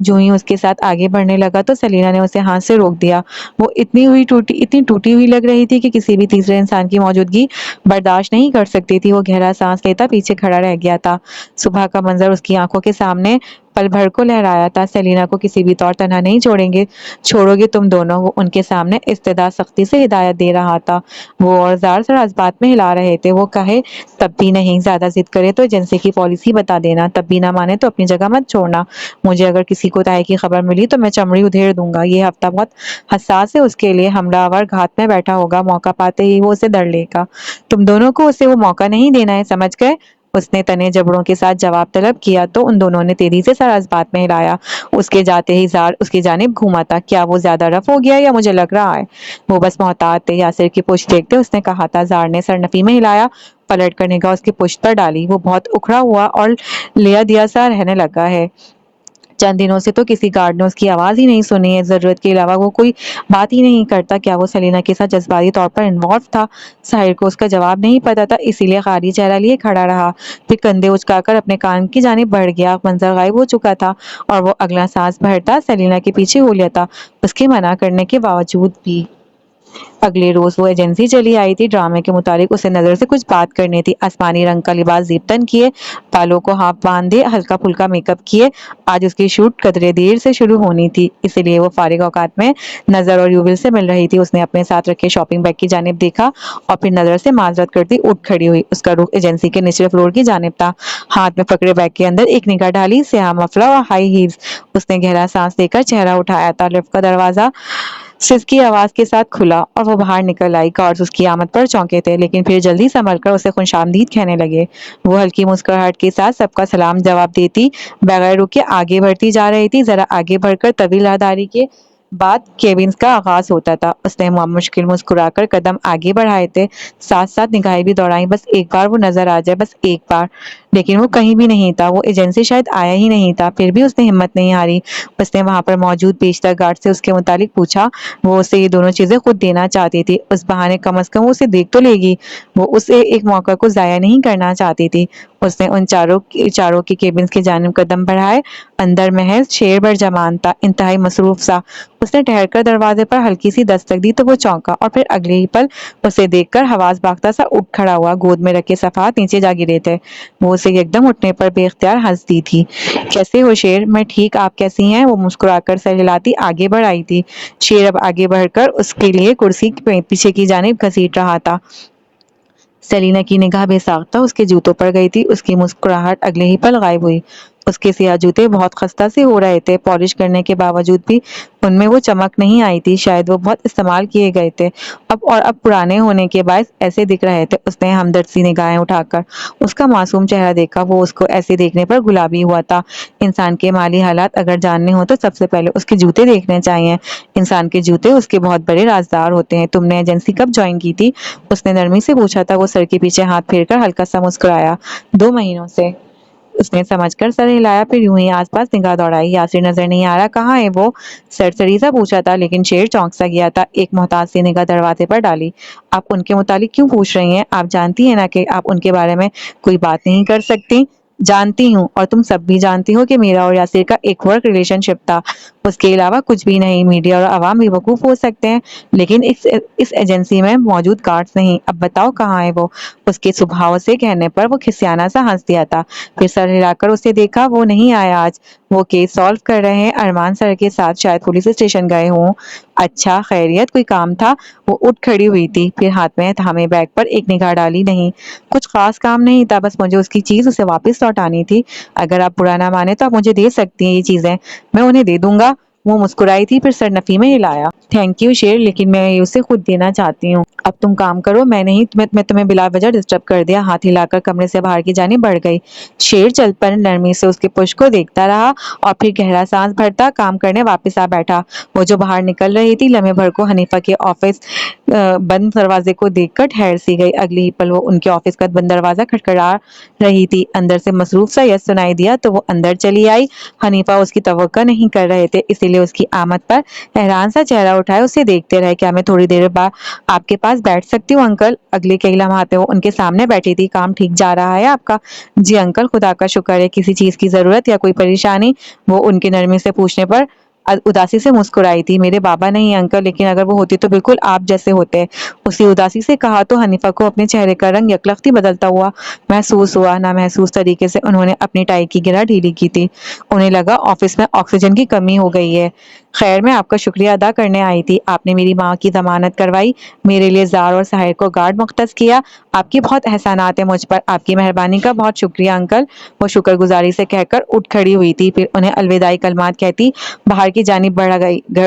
جو ہی اس کے ساتھ آگے بڑھنے لگا تو سلینا نے اسے ہاتھ سے روک دیا۔ وہ اتنی ٹوٹی ہوئی لگ رہی تھی کہ کسی بھی تیسرے انسان کی موجودگی برداشت نہیں کر سکتی تھی۔ وہ گہرا سانس لیتا پیچھے کھڑا رہ گیا تھا۔ صبح کا منظر اس کی آنکھوں کے سامنے پل بھر کو لہرایا تھا۔ سلینا کو کسی بھی طور تنہا نہیں چھوڑو گے تم دونوں، وہ ان کے سامنے استدا سختی سے ہدایت دے رہا تھا۔ وہ اور زار زار اس بات میں ہلا رہے تھے۔ وہ کہے تب بھی نہیں، زیادہ ضد کرے تو ایجنسی کی پالیسی بتا دینا، تب بھی نہ مانے تو اپنی جگہ مت چھوڑنا۔ مجھے اگر کسی کوتاہی کی خبر ملی تو میں چمڑی ادھیڑ دوں گا۔ یہ ہفتہ بہت حساس ہے اس کے لیے، حملہ آور گھات میں بیٹھا ہوگا، موقع پاتے ہی وہ اسے دڑ لے گا۔ تم دونوں کو اسے وہ موقع نہیں دینا ہے، سمجھ گئے؟ اس نے تنے جبڑوں کے ساتھ جواب طلب کیا تو ان دونوں نے تیزی سے سر اس بات میں ہلایا۔ اس کے جاتے ہی زار اس کی جانب گھوما تھا۔ کیا وہ زیادہ رف ہو گیا یا مجھے لگ رہا ہے؟ وہ بس محتاط تھے۔ یاسر کی پشت دیکھتے اس نے کہا تھا۔ زار نے سر نفی میں ہلایا، پلٹ کر نگاہ اس کی پشت پر ڈالی۔ وہ بہت اکھڑا ہوا اور لیا دیا سا رہنے لگا ہے۔ چند دنوں سے تو کسی گارڈ نے اس کی آواز ہی نہیں سنی ہے۔ ضرورت کے علاوہ وہ کوئی بات ہی نہیں کرتا۔ کیا وہ سلینا کے ساتھ جذباتی طور پر انوالو تھا؟ ساحر کو اس کا جواب نہیں پتا تھا، اسی لیے خالی چہرہ لیے کھڑا رہا۔ پھر کندھے اچکا کر اپنے کان کی جانب بڑھ گیا۔ منظر غائب ہو چکا تھا اور وہ اگلا سانس بھرتا سلینا کے پیچھے ہو لیتا، اس کے منع کرنے کے باوجود بھی۔ اگلے روز وہ ایجنسی چلی آئی تھی۔ ڈرامے کے متعلق اسے نظر سے کچھ بات کرنی تھی۔ آسمانی رنگ کا لباس زیب تن کیے، بالوں کو ہاف باندھے، ہلکا پھلکا میک اپ کیے۔ آج اس کی شوٹ قدرے دیر سے شروع ہونی تھی، اسی لیے وہ فارغ اوقات میں نظر اور یوول سے مل رہی تھی۔ اس نے اپنے ساتھ رکھے شاپنگ بیگ کی جانب دیکھا اور پھر نظر سے معذرت کرتی اٹھ کھڑی ہوئی۔ اس کا رخ ایجنسی کے نچلے فلور کی جانب تھا۔ ہاتھ میں پکڑے بیگ کے اندر ایک نگاہ ڈالی، سیاہ مفلر اور ہائی ہیلز۔ اس نے گہرا سانس لے کر چہرہ اٹھایا تھا۔ لفٹ کا دروازہ سس کی آواز کے ساتھ کھلا اور وہ باہر نکل آئی۔ گارڈز اس کی آمد پر چونکے تھے، لیکن پھر جلدی سنبھل کر اسے خوش آمدید کہنے لگے۔ وہ ہلکی مسکراہٹ کے ساتھ سب کا سلام جواب دیتی بغیر رکے آگے بڑھتی جا رہی تھی۔ ذرا آگے بڑھ کر طویل راہداری کے بعد کیبنز کا آغاز ہوتا تھا۔ اس نے مشکل مسکرا کر قدم آگے بڑھائے تھے، ساتھ ساتھ نگاہیں بھی دوڑائیں، بس ایک بار وہ نظر آ جائے، بس ایک بار۔ لیکن وہ کہیں بھی نہیں تھا۔ وہ ایجنسی شاید آیا ہی نہیں تھا۔ پھر بھی اس نے ہمت نہیں ہاری۔ اس نے وہاں پر موجود بیشتر گارڈ سے اس کے متعلق پوچھا۔ وہ اسے یہ دونوں چیزیں خود دینا چاہتی تھی۔ اس بہانے کم از کم وہ اسے دیکھ تو لے گی۔ وہ اسے ایک موقع کو ضائع نہیں کرنا چاہتی تھی۔ اس نے ان چاروں کی کیبنز کی جانب قدم بڑھائے۔ اندر محض شیر بھر جمان تھا، انتہائی مصروف سا۔ اس نے ٹھہر کر دروازے پر ہلکی سی دستک دی تو وہ چونکا اور پھر اگلے ہی پل اسے دیکھ کر حواس باختہ سا اٹھ کھڑا ہوا۔ گود میں رکھے صفحات نیچے جا گرے تھے۔ وہ اسے یکدم اٹھنے پر بے اختیار ہنس دی تھی۔ کیسے ہو شیر؟ میں ٹھیک، آپ کیسی ہیں؟ وہ مسکرا کر سر ہلاتی آگے بڑھ آئی تھی۔ شیر اب آگے بڑھ کر اس کے لیے کرسی پیچھے کی جانب گھسیٹ رہا تھا۔ سلینا کی نگاہ بے ساختہ اس کے جوتوں پر گئی تھی۔ اس کی مسکراہٹ اگلے ہی پل غائب ہوئی۔ اس کے سیاہ جوتے بہت خستہ سے ہو رہے تھے، پالش کرنے کے باوجود بھی ان میں وہ چمک نہیں آئی تھی۔ شاید وہ بہت استعمال کیے گئے تھے اب پرانے ہونے کے باعث ایسے دکھ رہے تھے۔ اس نے ہمدرد سی نگاہیں اٹھا کر اس کا معصوم چہرہ دیکھا۔ وہ اس کو ایسے دیکھنے پر گلابی ہوا تھا۔ انسان کے مالی حالات اگر جاننے ہوں تو سب سے پہلے اس کے جوتے دیکھنے چاہیے۔ انسان کے جوتے اس کے بہت بڑے رازدار ہوتے ہیں۔ تم نے ایجنسی کب جوائن کی تھی؟ اس نے نرمی سے پوچھا تھا۔ وہ سر کے پیچھے ہاتھ پھیر کر ہلکا سا مسکرایا۔ 2 مہینوں سے، اس نے سمجھ کر سر ہلایا، پھر یوں ہی آس پاس نگاہ دوڑائی۔ یاسر نظر نہیں آ رہا، کہاں ہے وہ؟ سرسری سا پوچھا تھا، لیکن شیر چونک سا گیا تھا۔ ایک محتاط سی نگاہ دروازے پر ڈالی۔ آپ ان کے متعلق کیوں پوچھ رہی ہیں؟ آپ جانتی ہیں نا کہ آپ ان کے بارے میں کوئی بات نہیں کر سکتی۔ جانتی ہوں، اور تم سب بھی جانتی ہو کہ میرا اور یاسر کا ایک ورک ریلیشن شپ تھا، اس کے علاوہ کچھ بھی نہیں۔ میڈیا اور عوام بھی وقوف ہو سکتے ہیں، لیکن اس ایجنسی میں موجود گارڈز نہیں۔ اب بتاؤ کہاں ہے وہ؟ اس کے سبھاؤ سے کہنے پر وہ کھسیانہ سا ہنس دیا تھا، پھر سر ہلا کر اسے دیکھا۔ وہ نہیں آیا آج، وہ کیس سالو کر رہے ہیں ارمان سر کے ساتھ، شاید پولیس اسٹیشن گئے ہوں۔ اچھا، خیریت؟ کوئی کام تھا؟ وہ اٹھ کھڑی ہوئی تھی، پھر ہاتھ میں تھامے بیگ پر ایک نگاہ ڈالی۔ نہیں، کچھ خاص کام نہیں تھا، بس مجھے اس کی چیز اسے واپس لوٹانی تھی۔ اگر آپ برا نہ مانے تو آپ مجھے دے سکتی ہیں یہ چیزیں۔ میں انہیں دے دوں گا۔ وہ مسکرائی تھی، پھر سر نفی میں ہلایا۔ تھینک یو شیر، لیکن میں اسے خود دینا چاہتی ہوں۔ اب تم کام کرو، میں نہیں، میں تمہیں بلا وجہ ڈسٹرب کر دیا۔ ہاتھ ہلا کر کمرے سے باہر کی جانب بڑھ گئی۔ شیر چل پر نرمی سے اس کے پشت کو دیکھتا رہا اور پھر گہرا سانس بھرتا کام کرنے واپس آ بیٹھا۔ وہ جو باہر نکل رہی تھی، لمحے بھر کو حنیفہ کے آفس بند دروازے کو دیکھ کر ٹھہر سی گئی۔ اگلی ہی پل وہ ان کے آفس کا بند دروازہ کھٹکھٹا رہی تھی۔ اندر سے مصروف سا یس سنائی دیا تو وہ اندر چلی آئی۔ حنیفہ اس کی توقع نہیں کر رہے تھے، اسی لیے اس کی آمد پر حیران سا چہرہ اٹھائے اسے دیکھتے رہے۔ کیا میں تھوڑی دیر بعد آپ کے پاس بیٹھ سکتی ہوں انکل؟ اگلے کئی لمحات وہ ان کے سامنے بیٹھی تھی۔ کام ٹھیک جا رہا ہے آپ کا؟ جی انکل، خدا کا شکر ہے۔ کسی چیز کی ضرورت یا کوئی پریشانی؟ وہ ان کے نرمی سے پوچھنے پر اداسی سے مسکرائی تھی۔ میرے بابا نہیں انکل، لیکن اگر وہ ہوتی تو بالکل آپ جیسے ہوتے۔ اسی اداسی سے کہا تو حنیفہ کو اپنے چہرے کا رنگ یکلختی بدلتا ہوا محسوس ہوا۔ نامحسوس طریقے سے انہوں نے اپنی ٹائی کی گرہ ڈھیلی کی تھی۔ انہیں لگا آفس میں آکسیجن کی کمی ہو گئی ہے۔ خیر، میں آپ کا شکریہ ادا کرنے آئی تھی۔ آپ نے میری ماں کی ضمانت کروائی، میرے لیے زار اور ساحر کو گارڈ مختص کیا۔ آپ کی بہت احسانات ہیں مجھ پر۔ آپ کی مہربانی کا بہت شکریہ انکل۔ وہ شکر گزاری سے کہہ کر اٹھ کھڑی ہوئی تھی، پھر انہیں الوداعی کلمات کہتی باہر کی جانب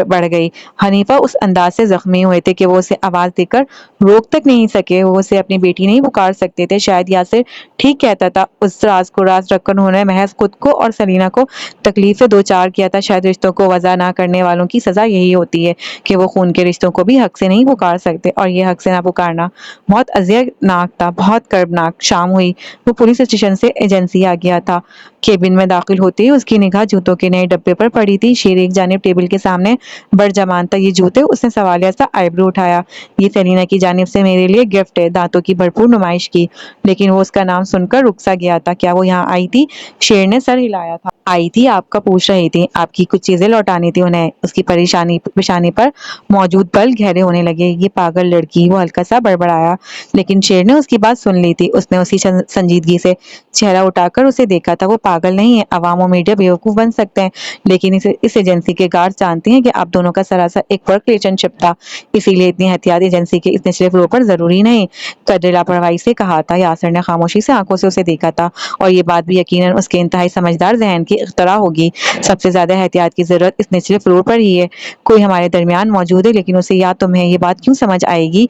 بڑھ گئی۔ حنیفہ اس انداز سے زخمی ہوئے تھے کہ وہ اسے آواز دے کر روک تک نہیں سکے۔ وہ اسے اپنی بیٹی نہیں پکار سکتے تھے۔ شاید یاسر ٹھیک کہتا تھا، اس راز کو راز رکھ کر انہوں نے محض خود کو اور سلینا کو تکلیف سے دوچار کیا تھا۔ شاید رشتوں کو وضع نہ کرنے والوں کی سزا یہی ہوتی ہے کہ وہ خون کے رشتوں کو بھی حق سے نہیں پکار سکتے، اور یہ حق سے نہ پکارنا بہت اذیتناک تھا، بہت کربناک۔ شام ہوئی، وہ پولیس اسٹیشن سے ایجنسی آ گیا تھا۔ کیبن میں داخل ہوتے ہی اس کی نگاہ جوتوں کے نئے ڈبے پر پڑی تھی۔ شیر ایک جانب ٹیبل کے سامنے برجمان تھا۔ یہ جوتے؟ اس نے سوالیہ سا آئیبرو اٹھایا۔ یہ سلینا کی جانب سے میرے لیے گفٹ ہے۔ دانتوں کی بھرپور نمائش کی، لیکن وہ اس کا نام سن کر رک سا گیا تھا۔ کیا وہ یہاں آئی تھی؟ شیر نے سر ہلایا تھا۔ آئی تھی، آپ کا پوچھ رہی تھی۔ آپ کی کچھ چیزیں لوٹانی تھی انہیں۔ اس کی پیشانی پر موجود بل گہرے ہونے لگے۔ یہ پاگل لڑکی، وہ ہلکا سا بڑبڑایا، لیکن شیر نے اس کی بات سن لی تھی۔ اس نے اسی سنجیدگی سے چہرہ اٹھا کر اسے دیکھا تھا۔ وہ پاگل نہیں ہے، عوام و میڈیا بیوقوف بن سکتے ہیں، لیکن اس ایجنسی کے گارڈ جانتے ہیں کہ آپ دونوں کا سراسر ایک ورک ریلیشن شپ تھا، اسی لیے اتنی احتیاط ایجنسی کے اس نچلے فلور پر ضروری نہیں۔ قدر لاپرواہی سے کہا تھا۔ یاسر نے خاموشی سے آنکھوں سے اسے دیکھا تھا، اور یہ بات بھی یقیناً اس کے انتہائی سمجھدار ذہن کی اختراع ہوگی۔ سب سے زیادہ احتیاط کی ضرورت اس نچلے فلور پر ہی ہے۔ کوئی ہمارے درمیان موجود ہے، لیکن اسے یا تمہیں یہ بات کیوں سمجھ آئے گی؟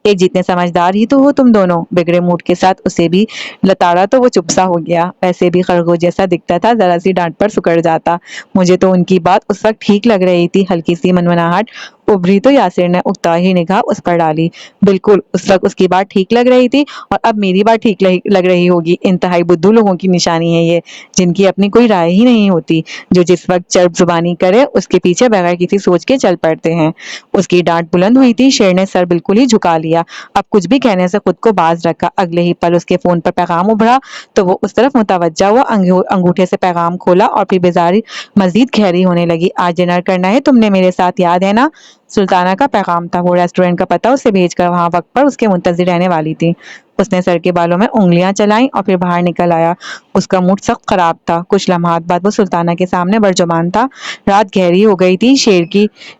ایک جتنے سمجھدار ہی تو ہو تم دونوں۔ بگڑے موڈ کے ساتھ اسے بھی لتاڑا تو وہ چپ سا ہو گیا۔ ویسے بھی خرگوش جیسا دکھتا تھا، ذرا سی ڈانٹ پر سکڑ جاتا۔ مجھے تو ان کی بات اس وقت ٹھیک لگ رہی تھی۔ ہلکی سی منمناہٹ ابھری تو یاسر نے اکتا ہی نگاہ اس پر ڈالی۔ بالکل، اس وقت اس کی بات ٹھیک لگ رہی تھی، اور اب میری بات ٹھیک لگ رہی ہوگی۔ انتہائی بدھو لوگوں کی نشانی ہے یہ، جن کی اپنی کوئی رائے ہی نہیں ہوتی، جو جس وقت چرب زبانی کرے اس کے پیچھے بغیر کسی سوچ کے چل پڑتے ہیں۔ اس کی ڈانٹ بلند ہوئی تھی۔ شیر نے سر بالکل ہی جھکا لیا، اب کچھ بھی کہنے سے خود کو باز رکھا۔ اگلے ہی پل اس کے فون پر پیغام ابھرا تو وہ اس طرف متوجہ ہوا۔ انگوٹھے سے پیغام کھولا اور پھر بیزاری مزید گہری ہونے لگی۔ آج ڈنر کرنا ہے تم نے میرے ساتھ، یاد ہے نا؟ سلطانہ کا پیغام تھا۔ وہ ریسٹورنٹ کا پتہ اسے بھیج کر وہاں وقت پر اس کے منتظر رہنے والی تھی۔ اس نے سر کے بالوں میں انگلیاں چلائیں اور پھر باہر نکل آیا۔ اس کا موڈ سخت خراب تھا۔ کچھ لمحات بعد وہ سلطانہ کے سامنے برجمان تھا۔ رات گہری ہو گئی تھی۔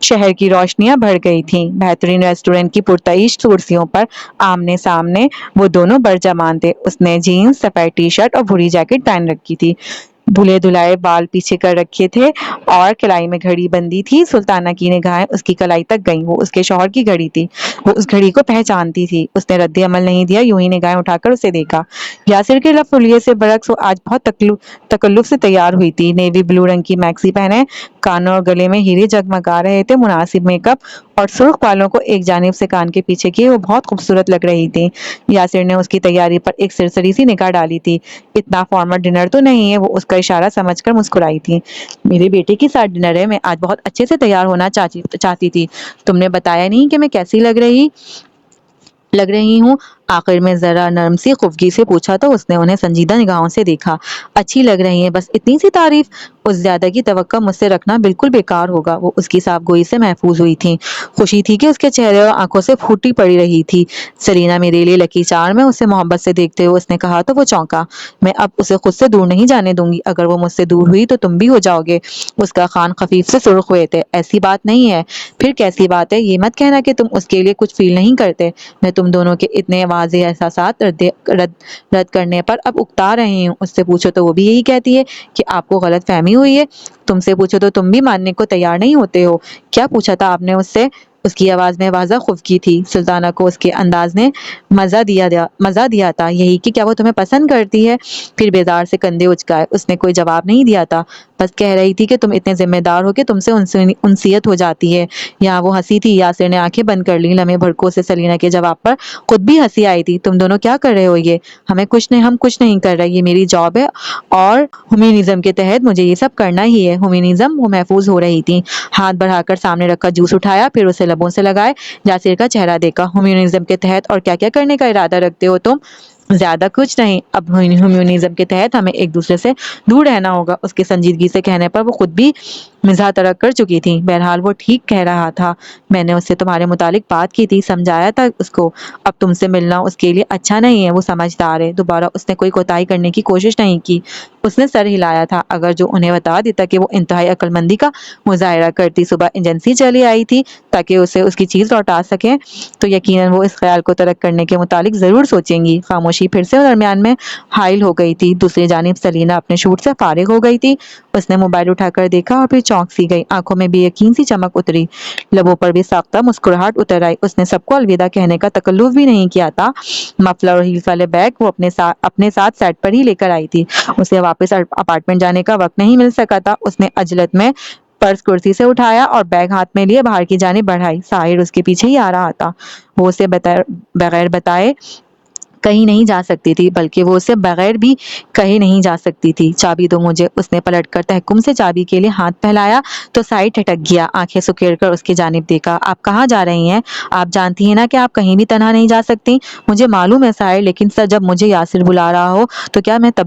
شہر کی روشنیاں بڑھ گئی تھیں۔ بہترین ریسٹورنٹ کی پرتعیش کرسیوں پر آمنے سامنے وہ دونوں برجمان تھے۔ اس نے جینز، سفید ٹی شرٹ اور بھوری جیکٹ پہن رکھی تھی۔ دھلے دھلائے بال پیچھے کر رکھے تھے اور کلائی میں گھڑی بندی تھی۔ سلطانہ کی نگاہیں اس کی کلائی تک گئیں۔ وہ اس کے شوہر کی گھڑی تھی۔ وہ اس گھڑی کو پہچانتی تھی۔ اس نے رد عمل نہیں دیا، یوں ہی نگاہیں اٹھا کر اسے دیکھا۔ یاسر کے لب فلیے سے برعکس وہ آج بہت تکلف سے تیار ہوئی تھی۔ نیوی بلو رنگ کی میکسی پہنے، کانوں اور گلے میں ہیرے جگمگا رہے تھے۔ مناسب میک اپ اور سرخ بالوں کو ایک جانب سے کان کے پیچھے کیے وہ بہت خوبصورت لگ رہی تھی۔ یاسر نے اس کی تیاری پر ایک سرسری سی نگاہ ڈالی تھی۔ اتنا فارمل ڈنر تو نہیں ہے؟ وہ اس کا اشارہ سمجھ کر مسکرائی تھی۔ میرے بیٹے کے ساتھ ڈنر ہے، میں آج بہت اچھے سے تیار ہونا چاہتی تھی۔ تم نے بتایا نہیں کہ میں کیسی لگ رہی ہوں؟ آخر میں ذرا نرم سی خفگی سے پوچھا تو اس نے انہیں سنجیدہ نگاہوں سے دیکھا۔ اچھی لگ رہی ہیں، بس اتنی سی تعریف؟ اس زیادہ کی توقع مجھ سے رکھنا بالکل بیکار ہوگا۔ وہ اس کی صاف گوئی سے محفوظ ہوئی تھی۔ خوشی تھی کہ اس کے چہرے اور آنکھوں سے پھوٹی پڑی رہی تھی۔ سلینا میرے لیے لکی چارم ہے، اسے محبت سے دیکھتے ہوئے اس نے کہا تو وہ چونکا۔ میں اب اسے خود سے دور نہیں جانے دوں گی۔ اگر وہ مجھ سے دور ہوئی تو تم بھی ہو جاؤ گے۔ اس کا کان خفیف سے سرخ ہوئے تھے۔ ایسی بات نہیں ہے۔ پھر کیسی بات ہے؟ یہ مت کہنا کہ تم اس کے لیے کچھ فیل نہیں کرتے۔ میں تم دونوں کے اتنے واضح احساسات رد کرنے پر اب اکتا رہی ہوں۔ اس سے پوچھو تو وہ بھی یہی کہتی ہے کہ آپ کو غلط فہمی ہوئی ہے۔ تم سے پوچھو تو تم بھی ماننے کو تیار نہیں ہوتے ہو۔ کیا پوچھا تھا آپ نے اس سے؟ اس کی آواز میں واضح خفگی تھی۔ سلطانہ کو اس کے انداز نے مزہ دیا تھا، یہی کہ کیا وہ تمہیں پسند کرتی ہے؟ پھر بیزار سے کندھے اچکائے۔ اس نے کوئی جواب نہیں دیا تھا، بس کہہ رہی تھی کہ تم اتنے ذمہ دار ہو کہ تم سے انسیت ہو جاتی ہے۔ یہاں وہ ہنسی تھی۔ یاسر نے آنکھیں بند کر لی۔ لمحے بھڑکوں سے سلینا کے جواب پر خود بھی ہنسی آئی تھی۔ تم دونوں کیا کر رہے ہو؟ یہ ہم کچھ نہیں کر رہے، یہ میری جاب ہے اور ہیومنزم کے تحت مجھے یہ سب کرنا ہی ہے۔ ہیومنزم؟ وہ محفوظ ہو رہی تھی۔ ہاتھ بڑھا کر سامنے رکھا جوس اٹھایا، پھر اسے لبوں سے لگائے۔ یاسر کا چہرہ دیکھا۔ ہیومنزم کے تحت اور کیا کیا کرنے کا ارادہ رکھتے ہو تم؟ زیادہ کچھ نہیں۔ اب ہیومنزم کے تحت ہمیں ایک دوسرے سے دور رہنا ہوگا۔ اس کے سنجیدگی سے کہنے پر وہ خود بھی مزاح ترک کر چکی تھی۔ بہرحال وہ ٹھیک کہہ رہا تھا، میں نے اس سے تمہارے متعلق بات کی تھی، سمجھایا تھا اس کو۔ اب تم سے ملنا اس کے لیے اچھا نہیں ہے، وہ سمجھدار ہے۔ دوبارہ اس نے کوئی کوتاہی کرنے کی کوشش نہیں کی۔ اس نے سر ہلایا تھا۔ اگر جو انہیں بتا دیتا کہ وہ انتہائی عقل مندی کا مظاہرہ کرتی، صبح ایجنسی چلی آئی تھی تاکہ اسے اس کی چیز لوٹا سکیں، تو یقیناً وہ اس خیال کو ترک کرنے کے متعلق ضرور سوچیں گی۔ خاموشی پھر سے درمیان میں حائل ہو گئی تھی۔ دوسری جانب سلینا اپنے شوٹ سے فارغ ہو گئی تھی۔ اس نے موبائل اٹھا کر دیکھا اور پھر چونک سی گئی۔ آنکھوں میں بے یقین سی چمک اتری، لبوں پر بھی ساختہ مسکراہٹ اتر آئی۔ اس نے سب کو الوداع کہنے کا تکلف بھی نہیں کیا تھا۔ مفلر اور ہیلز والے بیگ وہ اپنے ساتھ سیٹ پر ہی لے کر آئی تھی۔ اسے واپس اپارٹمنٹ جانے کا وقت نہیں مل سکا تھا۔ اس نے عجلت میں پرس کرسی سے اٹھایا اور بیگ ہاتھ میں لیے باہر کی جانب بڑھائی۔ ساحر اس کے پیچھے ہی آ رہا تھا۔ وہ اسے بغیر بتائے کہیں نہیں جا سکتی تھی، بلکہ وہ اسے بغیر بھی کہیں نہیں جا سکتی تھی۔ چابی دو مجھے۔ اس نے پلٹ کر تحکم سے چابی کے لیے ہاتھ پھیلایا تو ساحر ٹھٹک گیا، آنکھیں سکیڑ کر اس کی جانب دیکھا۔ آپ کہاں جا رہی ہیں؟ آپ جانتی ہیں نا کہ آپ کہیں بھی تنہا نہیں جا سکتی۔ مجھے معلوم ہے ساحر، لیکن سر جب مجھے یاسر بلا رہا ہو تو کیا میں تب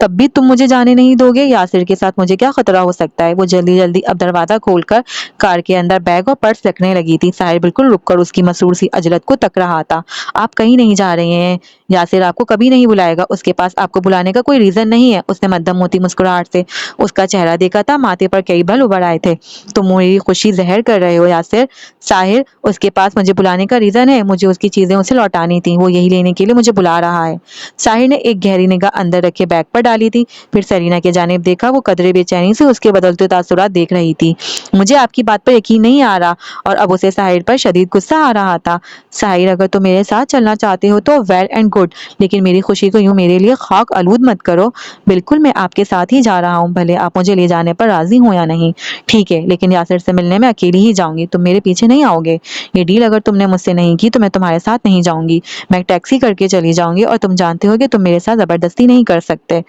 بھی تم مجھے جانے نہیں دو گے؟ یاسر کے ساتھ مجھے کیا خطرہ ہو سکتا ہے؟ وہ جلدی اب دروازہ کھول کر کار کے اندر بیگ اور پرس رکھنے لگی تھی۔ ساحر بالکل رک کر اس کی مسرور سی عجلت کو تک رہا تھا۔ آپ کہیں نہیں جا رہے ہیں، یاسر آپ کو کبھی نہیں بلائے گا، اس کے پاس آپ کو بلانے کا کوئی ریزن نہیں ہے۔ اس نے مدھم موتی مسکراہٹ سے اس کا چہرہ دیکھا تھا، ماتھے پر کئی بل ابھر آئے تھے۔ تم میری خوشی زہر کر رہے ہو یاسر۔ ساحر، اس کے پاس مجھے بلانے کا ریزن ہے، مجھے اس کی چیزیں اسے لوٹانی تھی، وہ یہی لینے کے لیے مجھے بلا رہا ہے۔ ساحر نے ایک گہری نگاہ اندر رکھے بیگ پر ڈالی تھی، پھر سرینا کی جانب دیکھا۔ وہ قدرے بے چینی سے اس کے بدلتے تاثرات دیکھ رہی تھی۔ مجھے آپ کی بات پر یقین نہیں آ رہا، اور اب اسے ساحر پر شدید غصہ آ رہا تھا۔ ساحر، اگر تم میرے ساتھ چلنا چاہتے ہو تو ویل اینڈ گڈ، لیکن میری خوشی کو یوں میرے لیے خاک آلود مت کرو۔ بالکل، میں آپ کے ساتھ ہی جا رہا ہوں، بھلے آپ مجھے لے جانے پر راضی ہوں یا نہیں۔ ٹھیک ہے، لیکن یاسر سے ملنے میں اکیلی ہی جاؤں گی، تم میرے پیچھے نہیں آؤ گے۔ یہ ڈیل اگر تم نے مجھ سے نہیں کی تو میں تمہارے ساتھ نہیں جاؤں گی، میں ٹیکسی کر کے چلی جاؤں گی، اور تم جانتے ہو کہ تم میرے ساتھ زبردستی نہیں کر سکتے۔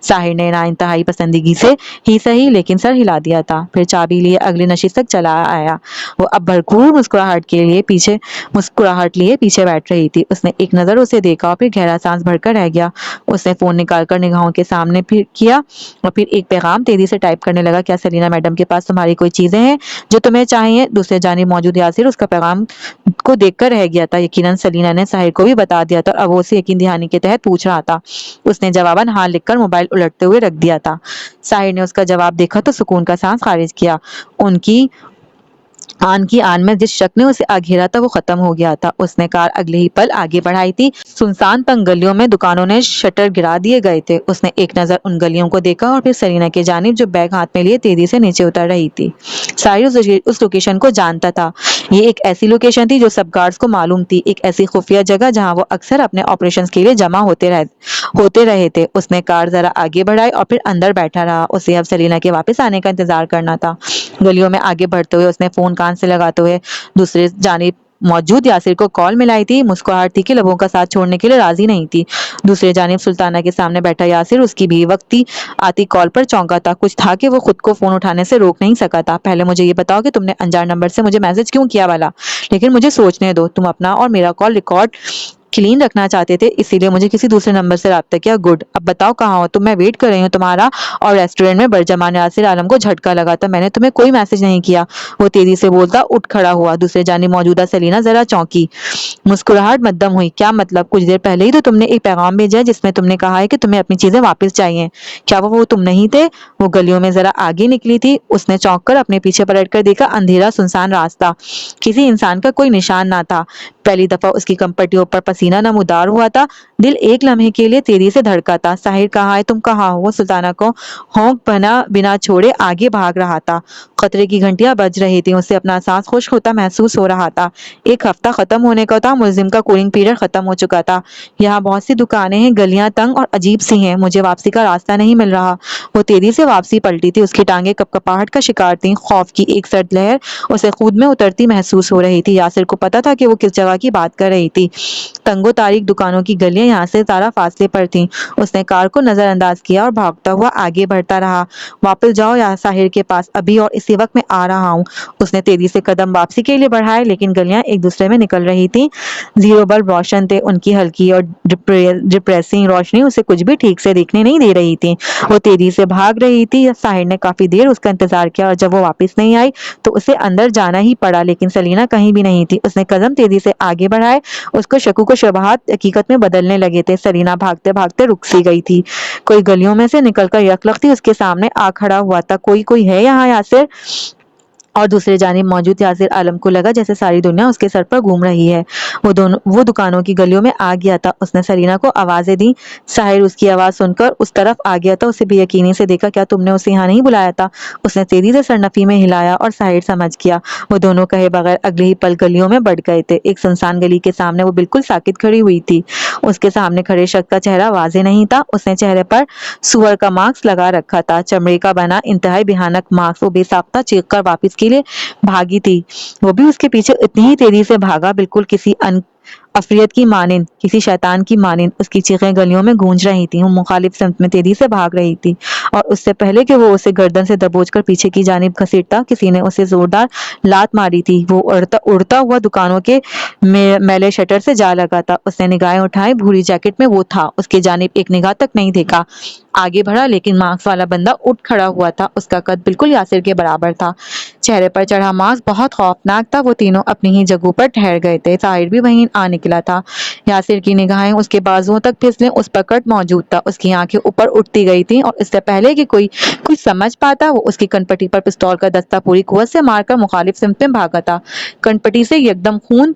ساحر نے نا انتہائی پسندیدگی سے ہی صحیح لیکن سر ہلا دیا تھا، پھر چابی لیے اگلی نشست تک چلا آیا۔ وہ اب بھرپور مسکراہٹ لیے پیچھے بیٹھ رہی تھی۔ اس نے ایک نظر اسے دیکھا اور پھر گہرا سانس بھر کر رہ گیا۔ اس نے فون نکال کر نگاہوں کے سامنے کیا اور پھر ایک پیغام تیزی سے ٹائپ کرنے لگا۔ کیا سلینا میڈم کے پاس تمہاری کوئی چیزیں ہیں جو تمہیں چاہیے؟ دوسرے جانب موجود یاسر اس کا پیغام کو دیکھ کر رہ گیا تھا۔ یقیناً سلینا نے ساحر کو بھی بتا دیا تھا، اور اب وہ اسے یقین دہانی کے تحت پوچھ رہا تھا۔ اس نے جواباً ہاں لکھ کر موبائل الٹتے ہوئے رکھ دیا تھا۔ ساحر نے اس کا جواب دیکھا تو سکون کا سانس خارج کیا۔ ان کی آن میں جس شک نے اسے گھیرا تھا وہ ختم ہو گیا تھا۔ اس نے کار اگلے ہی پل آگے بڑھائی تھی۔ سنسان تنگ گلیوں میں دکانوں نے شٹر گرا دیے گئے تھے۔ اس نے ایک نظر ان گلیوں کو دیکھا اور پھر سرینا کی جانب جو بیگ ہاتھ میں لیے تیزی سے نیچے اتر رہی تھی۔ ساحر اس لوکیشن کو جانتا تھا۔ یہ ایک ایسی لوکیشن تھی جو سب گارڈز کو معلوم تھی، ایک ایسی خفیہ جگہ جہاں وہ اکثر اپنے آپریشنز کے لیے جمع ہوتے رہے تھے۔ اس نے کار ذرا آگے بڑھائی اور پھر اندر بیٹھا رہا۔ اسے اب سلینا کے واپس آنے کا انتظار کرنا تھا۔ گلیوں میں آگے بڑھتے ہوئے اس نے فون کان سے لگاتے ہوئے دوسرے جانب موجود یاسر کو کال ملائی تھی۔ مسکراہٹ تھی کہ لبوں کا ساتھ چھوڑنے کے لیے راضی نہیں تھی۔ دوسری جانب سلطانہ کے سامنے بیٹھا یاسر اس کی بھی وقتی آتی کال پر چونکا تھا۔ کچھ تھا کہ وہ خود کو فون اٹھانے سے روک نہیں سکا تھا۔ پہلے مجھے یہ بتاؤ کہ تم نے انجان نمبر سے مجھے میسج کیوں کیا والا؟ لیکن مجھے سوچنے دو، تم اپنا اور میرا کال ریکارڈ کلین رکھنا چاہتے تھے، اسی لیے مجھے کسی دوسرے نمبر سے رابطہ کیا۔ گڈ، اب بتاؤ کہاں ہو تم؟ میں ویٹ کر رہی ہوں تمہارا۔ اور ریسٹورینٹ میں برجمان یاسر عالم کو جھٹکا لگا تھا۔ میں نے تمہیں کوئی میسج نہیں کیا، وہ تیزی سے بولتا اٹھ کھڑا ہوا۔ دوسرے جانب موجودہ سلینا ذرا چونکی، مسکراہٹ مدھم ہوئی۔ کیا مطلب؟ کچھ دیر پہلے ہی تو تم نے ایک پیغام بھیجا ہے جس میں تم نے کہا ہے کہ تمہیں اپنی چیزیں واپس چاہیے۔ کیا وہ تم نہیں تھے؟ وہ گلیوں میں ذرا آگے نکلی تھی۔ اس نے چونک کر اپنے پیچھے پلٹ کر دیکھا۔ اندھیرا سنسان راستہ، کسی انسان کا کوئی نشان نہ تھا۔ پہلی دفعہ اس کی کمپٹیوں پر پسینہ نمودار ہوا تھا، دل ایک لمحے کے لیے تیزی سے دھڑکا تھا۔ ساحر کہاں ہے؟ تم کہاں ہو؟ وہ سلطانہ کو ہونک بنا چھوڑے آگے بھاگ رہا تھا۔ خطرے کی گھنٹیاں بج رہی تھیں، اسے اپنا سانس خشک ہوتا محسوس ہو رہا تھا۔ ایک ہفتہ ختم ہونے کو تھا، ملزم کا کولنگ پیریڈ ختم ہو چکا تھا۔ یہاں بہت سی دکانیں ہیں، گلیاں تنگ اور عجیب سی ہیں، مجھے واپسی کا راستہ نہیں مل رہا۔ وہ تیزی سے واپسی پلٹی تھی، اس کی ٹانگیں کپکپاہٹ کا شکار تھیں، خوف کی ایک سرد لہر اسے خود میں اترتی محسوس ہو رہی تھی۔ یاسر کو پتا تھا کہ وہ کس جگہ کی بات کر رہی تھی۔ تنگ و تاریک دکانوں کی گلیاں یہاں سے ذرا فاصلے پر تھیں۔ اس نے کار کو نظر انداز کیا اور بھاگتا ہوا آگے بڑھتا رہا۔ واپس جاؤ یا ساحر کے پاس، ابھی اور اسی وقت میں آ رہا ہوں۔ اس نے تیزی سے قدم واپسی کے لیے بڑھائے، لیکن گلیاں ایک دوسرے میں نکل رہی تھیں۔ زیرو بلب روشن تھے، ان کی ہلکی اور ڈپریسنگ روشنی اسے کچھ بھی ٹھیک سے دیکھنے نہیں دے رہی تھی۔ وہ تیزی سے بھاگ رہی تھی۔ ساحر نے کافی دیر اس کا انتظار کیا اور جب وہ واپس نہیں آئی تو اسے اندر جانا ہی پڑا، لیکن سلینا کہیں بھی نہیں تھی۔ اس نے قدم تیزی سے آگے بڑھائے، اس کو شکوک و شبہات حقیقت میں بدلنے لگے تھے۔ سلینا بھاگتے بھاگتے رک سی گئی تھی، کوئی گلیوں میں سے نکل کر یکلختی اس کے سامنے آ کھڑا ہوا تھا۔ کوئی ہے یہاں یاسر؟ اور دوسری جانب موجود یاسر عالم کو لگا جیسے ساری دنیا اس کے سر پر گھوم رہی ہے۔ وہ دکانوں کی گلیوں میں آ گیا تھا۔ اس نے سلینا کو آوازیں دیں۔ ساحر اس کی آواز سن کر اس طرف آ گیا تھا۔ اسے بے یقینی سے دیکھا۔ کیا تم نے اسے یہاں نہیں بلایا تھا؟ اس نے تیزی سے سر نفی میں ہلایا اور ساحر سمجھ گیا۔ وہ دونوں کہے بغیر اگلے ہی پل گلیوں میں بڑھ گئے تھے۔ ایک سنسان گلی کے سامنے وہ بالکل ساکت کھڑی ہوئی تھی۔ اس کے سامنے کھڑے شخص کا چہرہ واضح نہیں تھا۔ اس نے چہرے پر سور کا ماسک لگا رکھا تھا، چمڑے کا بنا انتہائی بھیانک ماسک۔ وہ بے ساختہ چیخ کر واپس کے لیے بھاگی تھی۔ وہ بھی اس کے پیچھے اتنی ہی تیزی سے بھاگا، بالکل کسی عفریت کی مانند، کسی شیطان کی مانند۔ اس کی چیخیں گلیوں میں گونج رہی تھیں۔ وہ مخالف سمت میں تیزی سے بھاگ رہی تھی اور اس سے پہلے کہ وہ اسے گردن سے دبوچ کر پیچھے کی جانب گھسیٹتا، کسی نے اسے زوردار لات ماری تھی۔ وہ اڑتا ہوا دکانوں کے میلے شٹر سے جا لگا تھا۔ اس نے نگاہیں اٹھائیں، بھوری جیکٹ میں وہ تھا، اس کی جانب ایک نگاہ تک نہیں دیکھا۔ آگے بڑھا، لیکن ماسک والا بندہ اٹھ کھڑا ہوا تھا۔ اس کا قد بالکل یاسر کے برابر تھا، چہرے پر چڑھا ماسک بہت خوفناک تھا۔ وہ تینوں اپنی ہی جگہوں پر ٹھہر گئے تھے۔ ساحر بھی وہیں آ نکلا تھا۔ یاسر کی نگاہیں اس کے بازوؤں تک پھسلیں، اس پر کٹ موجود تھا۔ اس کی آنکھیں اوپر اٹھتی گئی تھیں اور اس سے پہلے کہ کوئی کچھ سمجھ پاتا، وہ اس کی کنپٹی پر پستول کا دستہ پوری قوت سے مار کر مخالف سمت میں بھاگا تھا۔ کنپٹی سے یکدم خون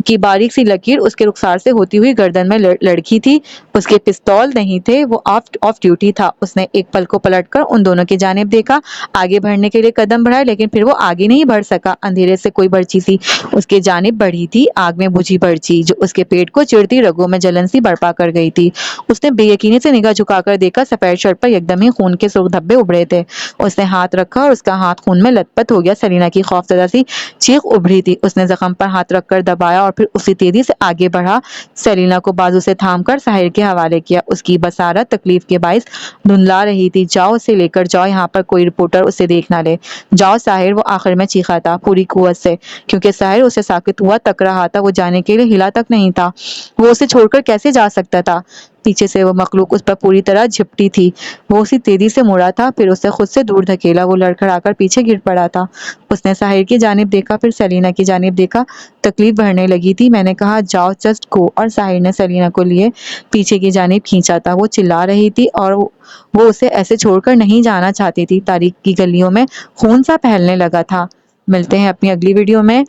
کی باریک سی لکیر اس کے رخسار سے ہوتی ہوئی گردن میں لڑکی تھی۔ اس کے پستول نہیں تھے، وہ آف ڈیوٹی تھا۔ اس نے ایک پل کو پلٹ کر ان دونوں کی جانب دیکھا، آگے بڑھنے کے لیے قدم بڑھائے، لیکن پھر وہ آگے نہیں بڑھ سکا۔ اندھیرے سے کوئی برچی سی اس کے جانب بڑھی تھی، آگ میں بجھی برچی جو اس کے پیٹ کو چڑتی رگوں میں جلن سی برپا کر گئی تھی۔ اس نے بے یقینی سے نگاہ جھکا کر دیکھا، سفید شرٹ پر یکدم ہی خون کے سرخ دھبے ابھرے تھے۔ اس نے ہاتھ رکھا اور اس کا ہاتھ خون میں لت پت ہو گیا۔ سلینا کی خوفزدہ سی چیخ ابھری تھی۔ اس نے زخم پر ہاتھ رکھ کر دبایا اور پھر اسی تیزی سے آگے بڑھا، سلینا کو بازو سے تھام کر ساحر کے حوالے کیا۔ اس کی بصارت تکلیف کے باعث دھندلا رہی تھی۔ جاؤ اسے لے کر جاؤ، یہاں پر کوئی رپورٹر اسے دیکھ نہ لے۔ جاؤ ساحر، وہ آخر میں چیخا تھا پوری قوت سے، کیونکہ ساحر اسے ساکت ہوا تک رہا تھا۔ وہ جانے کے لیے ہلا تک نہیں تھا۔ وہ اسے چھوڑ کر کیسے جا سکتا تھا؟ پیچھے سے وہ مخلوق اس پر پوری طرح جھپٹی تھی۔ وہ اسی تیزی سے مڑا تھا، پھر اسے خود سے دور دھکیلا۔ وہ لڑکھڑا کر پیچھے گر پڑا تھا۔ اس نے ساحر کی جانب دیکھا، پھر سلینا کی جانب دیکھا۔ تکلیف بڑھنے لگی تھی۔ میں نے کہا جاؤ، جسٹ گو۔ اور ساحر نے سلینا کو لیے پیچھے کی جانب کھینچا تھا۔ وہ چلا رہی تھی اور وہ اسے ایسے چھوڑ کر نہیں جانا چاہتی تھی۔ تاریخ کی گلیوں میں خون سا پھیلنے لگا تھا۔ ملتے ہیں اپنی اگلی ویڈیو میں،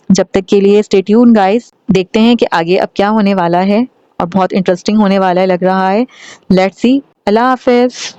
جب تک کے لیے اسٹے ٹیون گائز۔ دیکھتے ہیں کہ آگے اب کیا ہونے والا ہے، اور بہت انٹرسٹنگ ہونے والا ہے لگ رہا ہے۔ Let's see. اللہ حافظ۔